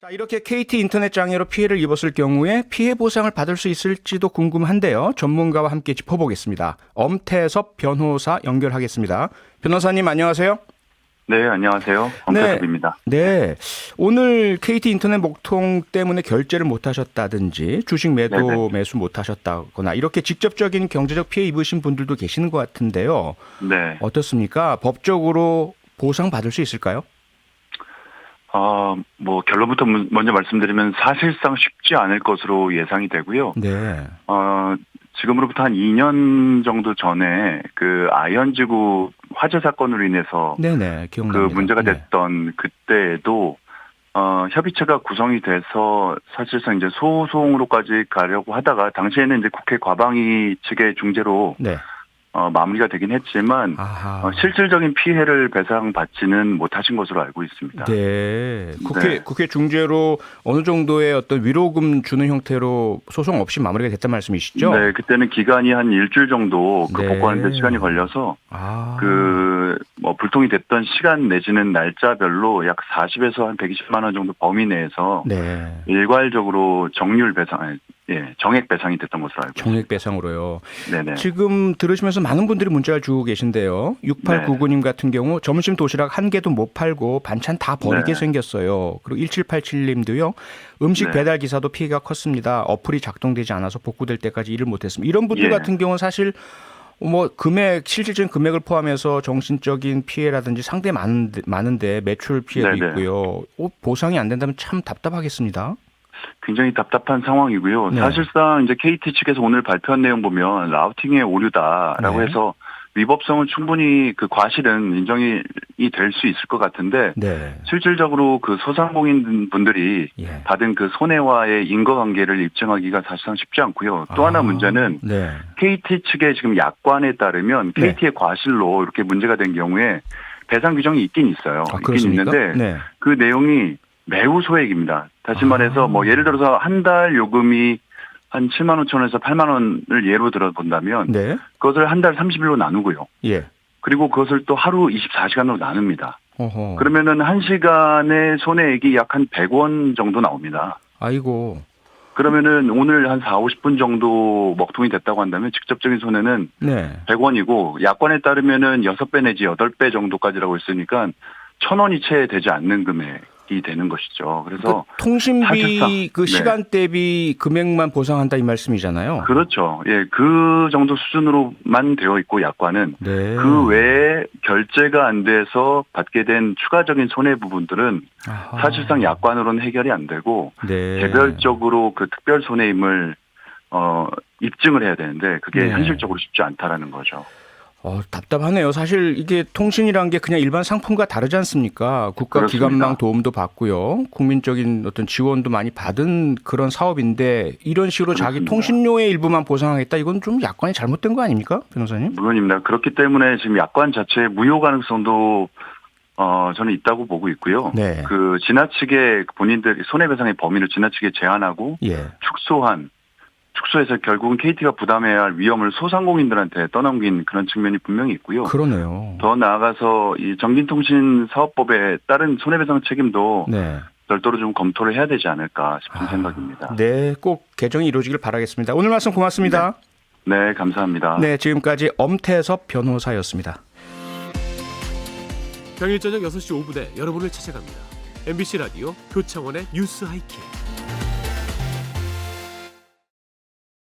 자, 이렇게 KT 인터넷 장애로 피해를 입었을 경우에 피해 보상을 받을 수 있을지도 궁금한데요. 전문가와 함께 짚어보겠습니다. 엄태섭 변호사 연결하겠습니다. 변호사님 안녕하세요. 네, 안녕하세요. 엄태섭입니다. 네. 오늘 KT 인터넷 목통 때문에 결제를 못하셨다든지 주식 매수 못하셨다거나 이렇게 직접적인 경제적 피해 입으신 분들도 계시는 것 같은데요. 네. 어떻습니까? 법적으로 보상 받을 수 있을까요? 결론부터 먼저 말씀드리면 사실상 쉽지 않을 것으로 예상이 되고요. 네. 지금으로부터 한 2년 정도 전에 그 아현지구 화재 사건으로 인해서 네네, 기억납니다. 그 문제가 됐던 그때에도 협의체가 구성이 돼서 사실상 이제 소송으로까지 가려고 하다가 당시에는 이제 국회 과방위 측의 중재로 마무리가 되긴 했지만 실질적인 피해를 배상받지는 못하신 것으로 알고 있습니다. 네. 국회 중재로 어느 정도의 어떤 위로금 주는 형태로 소송 없이 마무리가 됐단 말씀이시죠? 네, 그때는 기간이 한 일주일 정도 복구하는 데 시간이 걸려서 불통이 됐던 시간 내지는 날짜별로 약 40에서 한 120만 원 정도 범위 내에서 일괄적으로 정액 배상이 됐던 것으로 알고 있습니다. 정액 배상으로요. 네네. 지금 들으시면서 많은 분들이 문자를 주고 계신데요. 6899님 같은 경우 점심 도시락 한 개도 못 팔고 반찬 다 버리게 생겼어요. 그리고 1787님도요. 음식 배달 기사도 피해가 컸습니다. 어플이 작동되지 않아서 복구될 때까지 일을 못했습니다. 이런 분들 같은 경우는 사실 실질적인 금액을 포함해서 정신적인 피해라든지 상당히 많은데 매출 피해도 있고요. 보상이 안 된다면 참 답답하겠습니다. 굉장히 답답한 상황이고요. 사실상 이제 KT 측에서 오늘 발표한 내용 보면 라우팅의 오류다라고 해서 위법성은 충분히 그 과실은 인정이 될 수 있을 것 같은데 실질적으로 그 소상공인 분들이 받은 그 손해와의 인과관계를 입증하기가 사실상 쉽지 않고요. 또 하나 문제는 KT 측의 지금 약관에 따르면 KT의 과실로 이렇게 문제가 된 경우에 배상 규정이 있긴 있어요. 있긴 있는데 그 내용이 매우 소액입니다. 다시 말해서 예를 들어서 한 달 요금이 한 7만 5천 원에서 8만 원을 예로 들어본다면 그것을 한 달 30일로 나누고요. 그리고 그것을 또 하루 24시간으로 나눕니다. 그러면은 1시간의 손해액이 약 한 100원 정도 나옵니다. 아이고. 그러면은 오늘 한 4, 50분 정도 먹통이 됐다고 한다면 직접적인 손해는 100원이고 약관에 따르면은 6배 내지 8배 정도까지라고 했으니까 1,000원이 채 되지 않는 금액이 되는 것이죠. 그래서 통신비 시간대비 금액만 보상한다 이 말씀이잖아요. 그렇죠. 예, 그 정도 수준으로만 되어 있고 약관은 그 외에 결제가 안 돼서 받게 된 추가적인 손해 부분들은 사실상 약관으로는 해결이 안 되고 개별적으로 그 특별 손해임을 입증을 해야 되는데 그게 현실적으로 쉽지 않다라는 거죠. 답답하네요. 사실 이게 통신이란 게 그냥 일반 상품과 다르지 않습니까? 국가기관망 도움도 받고요. 국민적인 어떤 지원도 많이 받은 그런 사업인데 이런 식으로 자기 통신료의 일부만 보상하겠다. 이건 좀 약관이 잘못된 거 아닙니까? 변호사님? 물론입니다. 그렇기 때문에 지금 약관 자체의 무효 가능성도 저는 있다고 보고 있고요. 그 지나치게 본인들 손해배상의 범위를 지나치게 제한하고 축소해서 결국은 KT가 부담해야 할 위험을 소상공인들한테 떠넘긴 그런 측면이 분명히 있고요. 그러네요. 더 나아가서 이 정긴통신사업법에 따른 손해배상 책임도 별도로 좀 검토를 해야 되지 않을까 싶은 생각입니다. 네, 꼭 개정이 이루어지길 바라겠습니다. 오늘 말씀 고맙습니다. 네, 감사합니다. 네, 지금까지 엄태섭 변호사였습니다. 평일 저녁 6시 5분에 여러분을 찾아갑니다. MBC 라디오 표창원의 뉴스 하이킥.